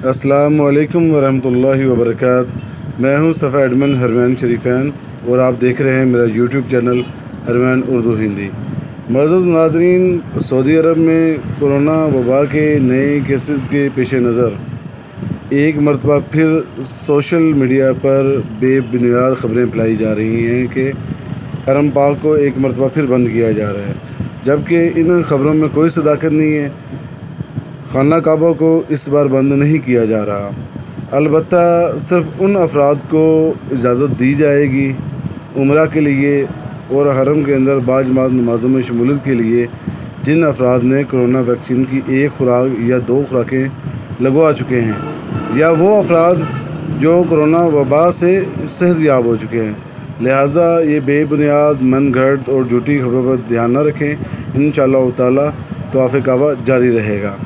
अस्सलाम वालेकुम वरहमतुल्लाहि वबरकात। मैं हूं सफ़ा एडमन हरमैन शरीफैन और आप देख रहे हैं मेरा यूट्यूब चैनल हरमैन उर्दू हिंदी। मअज़्ज़ज़ नाज़रीन, सऊदी अरब में कोरोना वबा के नए केसेस के पेश नज़र एक मरतबा फिर सोशल मीडिया पर बेबुनियाद ख़बरें फैलाई जा रही हैं कि हरम पाक को एक मरतबा फिर बंद किया जा रहा है, जबकि इन ख़बरों में कोई सदाकत नहीं है। खाना काबा को इस बार बंद नहीं किया जा रहा, अलबत्ता सिर्फ़ उन अफराद को इजाज़त दी जाएगी उम्रा के लिए और हरम के अंदर बाजमात नमाज़ों में शमूलियत के लिए जिन अफराद ने कोरोना वैक्सीन की एक खुराक या 2 खुराकें लगवा चुके हैं, या वो अफराद जो कोरोना वबा से सेहतयाब हो चुके हैं। लिहाजा ये बेबुनियाद, मन घड़त और झूठी खबरों पर ध्यान न रखें। इंशाअल्लाह ताला तवाफ़ काबा जारी रहेगा।